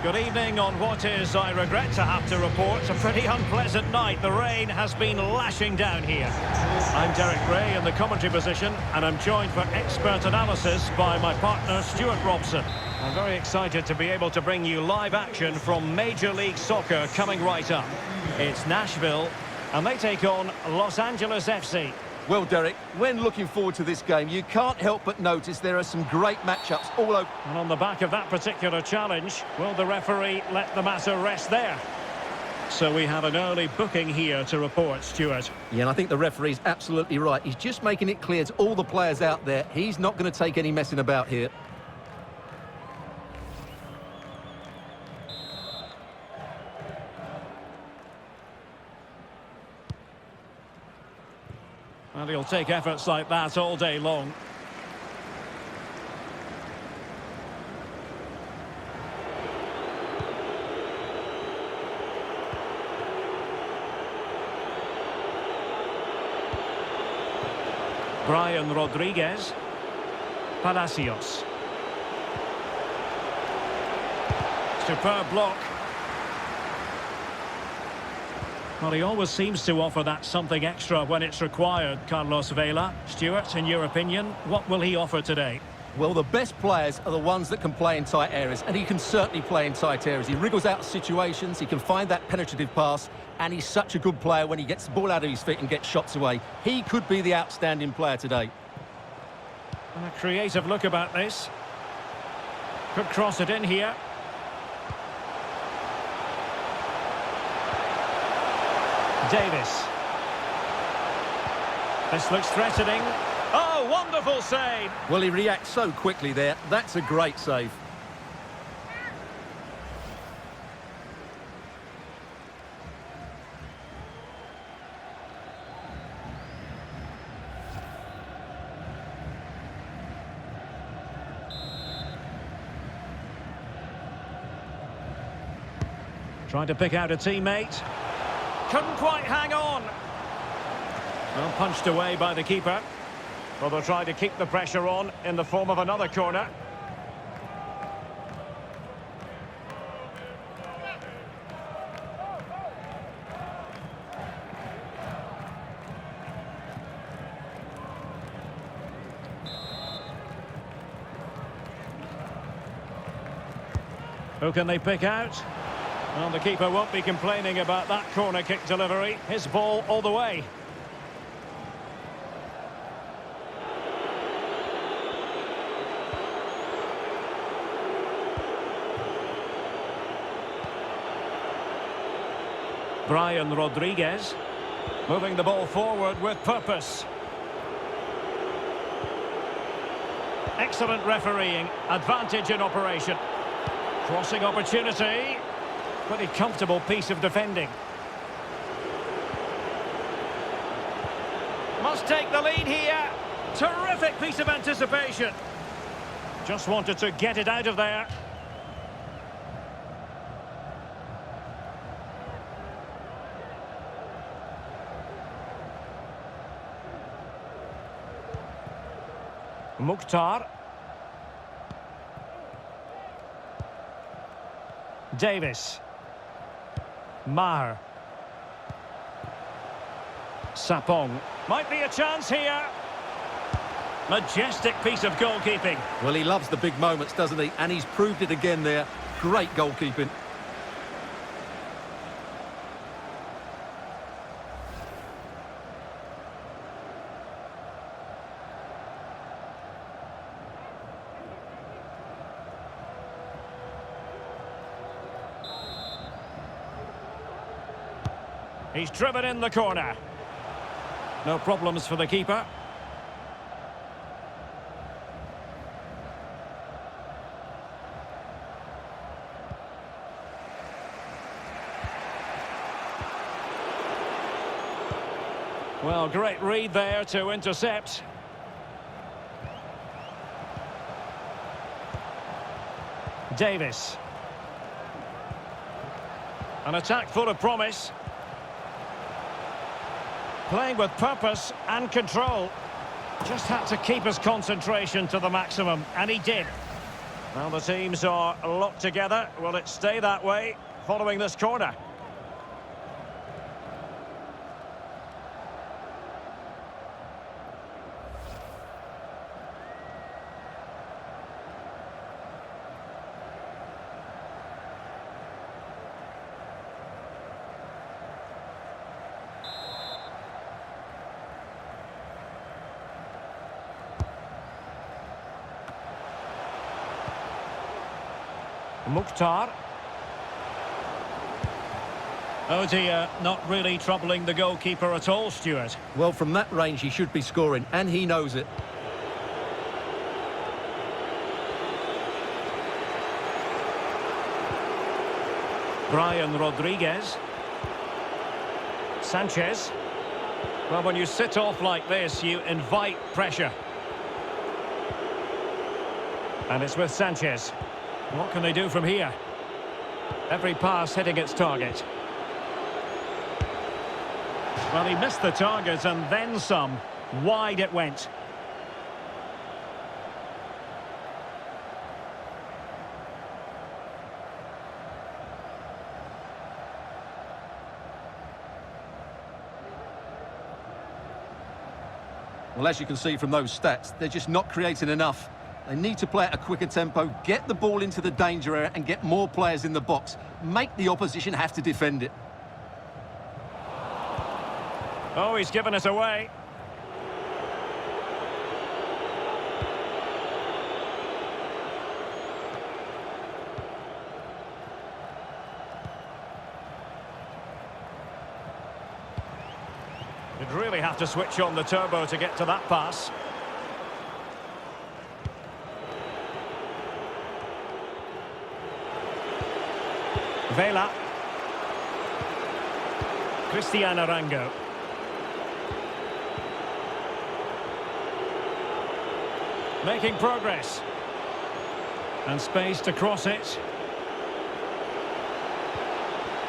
Good evening on what is, I regret to have to report, a pretty unpleasant night. The rain has been lashing down here. I'm Derek Ray in the commentary position, and I'm joined for expert analysis by my partner Stuart Robson. I'm very excited to be able to bring you live action from Major League Soccer coming right up. It's Nashville, and they take on Los Angeles FC. Well, Derek, when looking forward to this game, you can't help but notice there are some great matchups all over. And on the back of that particular challenge, will the referee let the matter rest there? So we have an early booking here to report, Stuart. Yeah, and I think the referee's absolutely right. He's just making it clear to all the players out there, he's not going to take any messing about here. And he'll take efforts like that all day long. Brian Rodriguez. Palacios. Superb block. Well, he always seems to offer that something extra when it's required, Carlos Vela. Stuart, in your opinion, what will he offer today? Well, the best players are the ones that can play in tight areas, and he can certainly play in tight areas. He wriggles out of situations, he can find that penetrative pass, and he's such a good player when he gets the ball out of his feet and gets shots away. He could be the outstanding player today. And a creative look about this. Could cross it in here. Davis. This looks threatening. Oh, wonderful save! Well, he reacts so quickly there. That's a great save. Trying to pick out a teammate. Couldn't quite hang on. Well, punched away by the keeper. Well, they'll try to keep the pressure on in the form of another corner. Who can they pick out? Well, the keeper won't be complaining about that corner kick delivery. His ball all the way. Brian Rodriguez. Moving the ball forward with purpose. Excellent refereeing. Advantage in operation. Crossing opportunity. Pretty comfortable piece of defending. Must take the lead here. Terrific piece of anticipation. Just wanted to get it out of there. Mukhtar. Davis. Maher. Sapong. Might be a chance here. Majestic piece of goalkeeping. Well, he loves the big moments, doesn't he? And he's proved it again there. Great goalkeeping. He's driven in the corner. No problems for the keeper. Well, great read there to intercept. Davis. An attack full of promise. Playing with purpose and control. Just had to keep his concentration to the maximum, and he did. Well, the teams are locked together. Will it stay that way following this corner? Mukhtar. Oh dear, not really troubling the goalkeeper at all, Stuart. Well, from that range he should be scoring, and he knows it. Brian Rodriguez. Sanchez. Well, when you sit off like this, you invite pressure. And it's with Sanchez. What can they do from here? Every pass hitting its target. Well, he missed the target and then some. Wide it went. Well, as you can see from those stats, they're just not creating enough. They need to play at a quicker tempo, get the ball into the danger area and get more players in the box. Make the opposition have to defend it. Oh, he's given it away. You'd really have to switch on the turbo to get to that pass. Vela. Cristian Arango. Making progress. And space to cross it.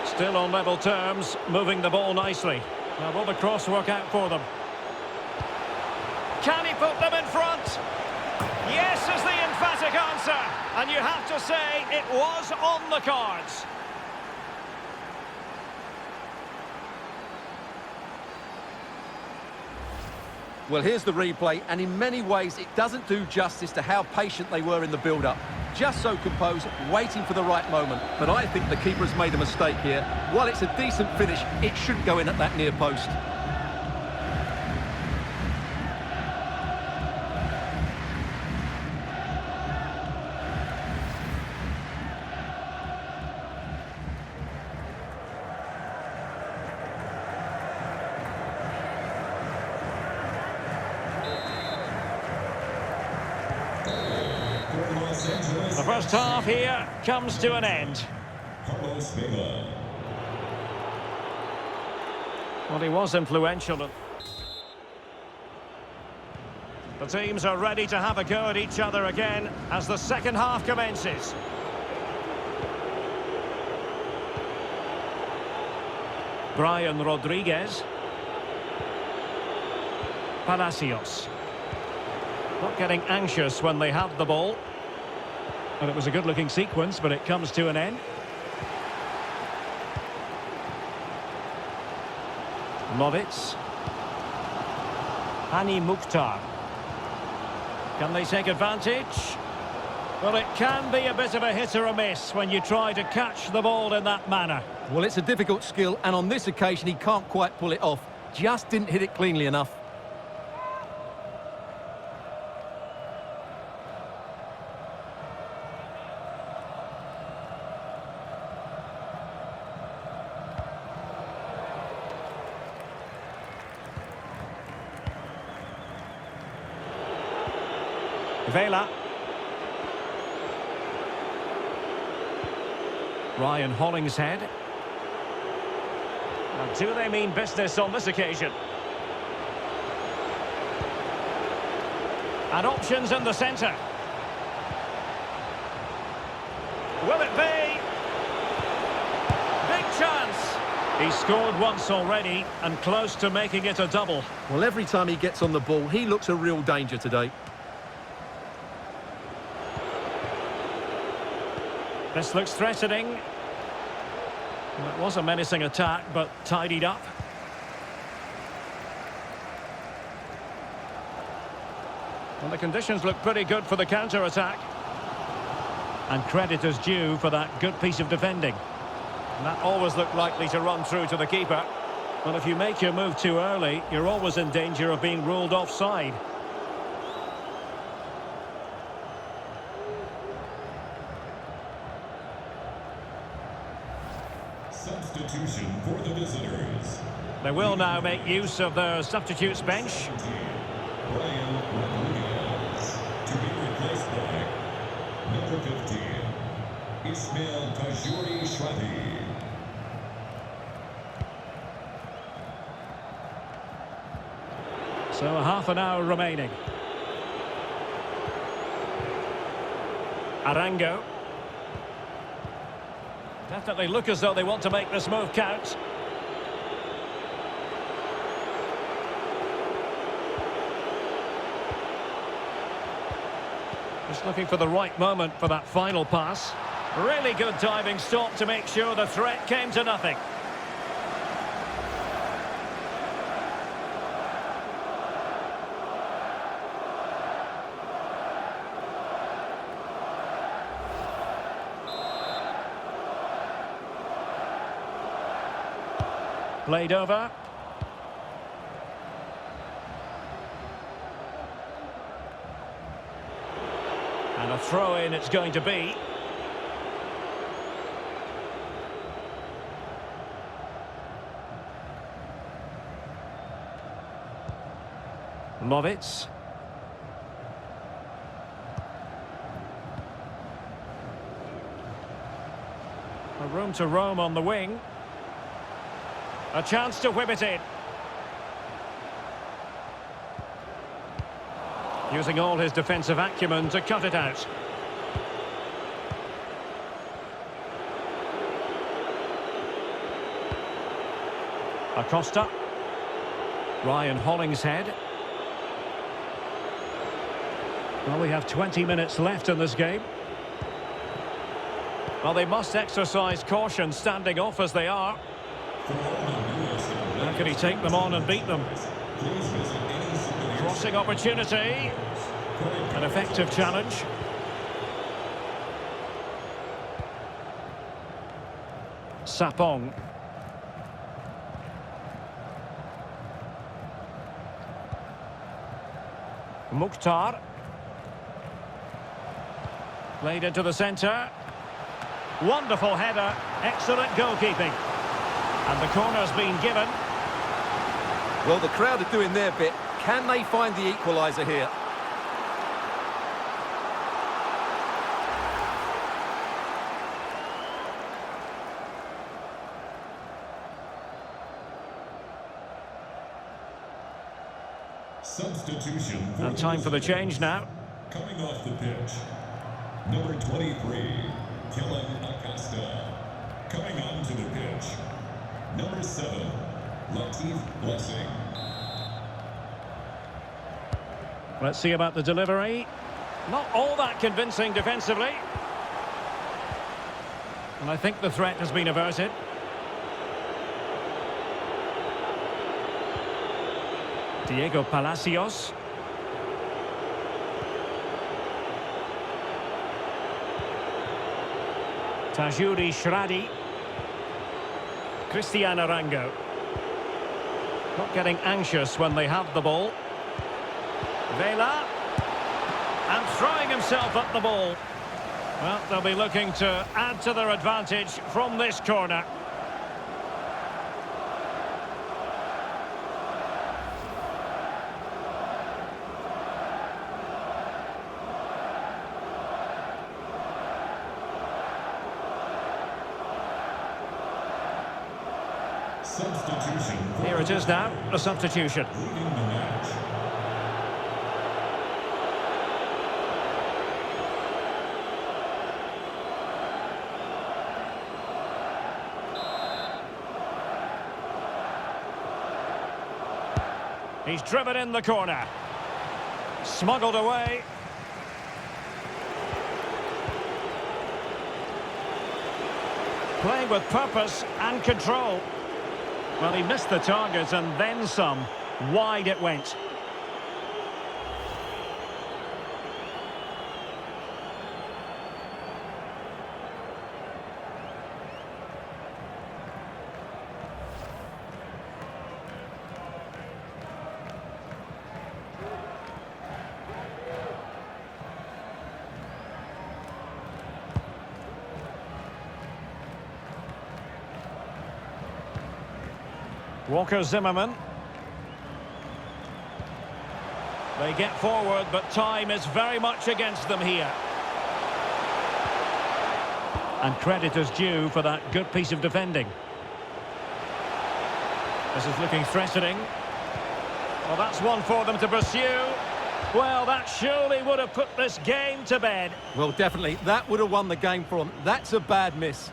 Still on level terms, moving the ball nicely. Now will the cross work out for them? Can he put them in front? Yes is the emphatic answer. And you have to say it was on the cards. Well, here's the replay, and in many ways it doesn't do justice to how patient they were in the build-up. Just so composed, waiting for the right moment. But I think the keeper has made a mistake here. While it's a decent finish, it should go in at that near post. The first half here comes to an end. Well, he was influential. The teams are ready to have a go at each other again as the second half commences. Brian Rodriguez. Palacios. Not getting anxious when they have the ball. And it was a good-looking sequence, but it comes to an end. Lovitz. Hani Mukhtar. Can they take advantage? Well, it can be a bit of a hit or a miss when you try to catch the ball in that manner. Well, it's a difficult skill, and on this occasion he can't quite pull it off. Just didn't hit it cleanly enough. Vela. Ryan Hollingshead. Now, do they mean business on this occasion? And options in the centre. Will it be? Big chance. He scored once already and close to making it a double. Well, every time he gets on the ball, he looks a real danger today. This looks threatening. Well, it was a menacing attack, but tidied up. Well, the conditions look pretty good for the counter-attack. And credit is due for that good piece of defending. And that always looked likely to run through to the keeper. Well, if you make your move too early, you're always in danger of being ruled offside. Substitution for the visitors. They will now make use of their substitutes bench. Brian Rodriguez to be replaced by number 15, Ismail Tajuri Shradi. So half an hour remaining. Arango. Definitely look as though they want to make this move count. Just looking for the right moment for that final pass. Really good diving stop to make sure the threat came to nothing. Played over. And a throw-in it's going to be. Lovitz. A room to roam on the wing. A chance to whip it in. Using all his defensive acumen to cut it out. Acosta. Ryan Hollingshead. Well, we have 20 minutes left in this game. Well, they must exercise caution standing off as they are. How can he take them on and beat them? Crossing opportunity. An effective challenge. Sapong. Mukhtar. Played into the centre. Wonderful header. Excellent goalkeeping. And the corner's been given. Well, the crowd are doing their bit. Can they find the equaliser here? Substitution for And time for the change now. Coming off the pitch, number 23, Kellen Acosta. Coming onto the pitch, number 7, Latif Blessing. Let's see about the delivery. Not all that convincing defensively. And I think the threat has been averted. Diego Palacios. Tajuri Shradi. Christian Arango. Not getting anxious when they have the ball. Vela. And throwing himself at the ball. Well, they'll be looking to add to their advantage from this corner. Substitution. Here it is now, a substitution. Leading the match. He's driven in the corner. Smuggled away. Playing with purpose and control. Well, he missed the target and then some. Wide it went. Walker Zimmerman. They get forward, but time is very much against them here. And credit is due for that good piece of defending. This is looking threatening. Well, that's one for them to pursue. Well, that surely would have put this game to bed. Well, definitely. That would have won the game for them. That's a bad miss.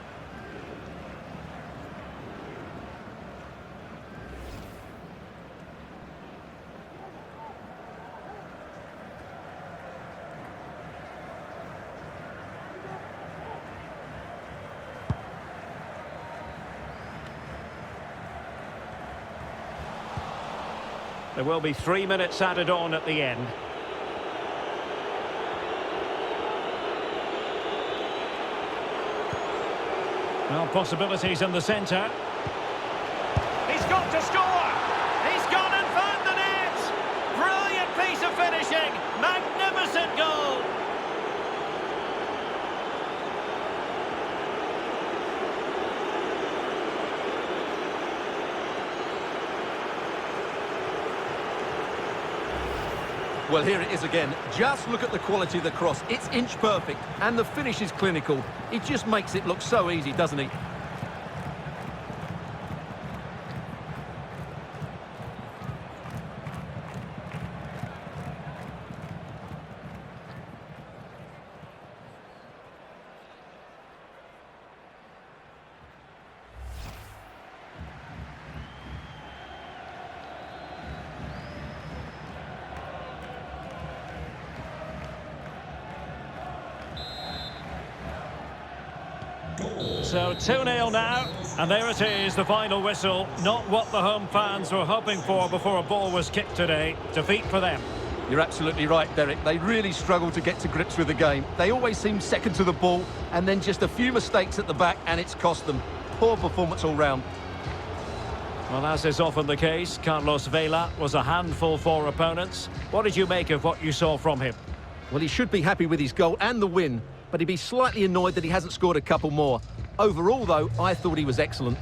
There will be 3 minutes added on at the end. Well, possibilities in the centre. He's got to score! He's gone and found the net! Brilliant piece of finishing! Magnificent goal! Well, here it is again. Just look at the quality of the cross. It's inch perfect, and the finish is clinical. He just makes it look so easy, doesn't he? So 2-0 now, and there it is, the final whistle. Not what the home fans were hoping for before a ball was kicked today. Defeat for them. You're absolutely right, Derek. They really struggled to get to grips with the game. They always seem second to the ball, and then just a few mistakes at the back, and it's cost them. Poor performance all round. Well, as is often the case, Carlos Vela was a handful for opponents. What did you make of what you saw from him? Well, he should be happy with his goal and the win, but he'd be slightly annoyed that he hasn't scored a couple more. Overall, though, I thought he was excellent.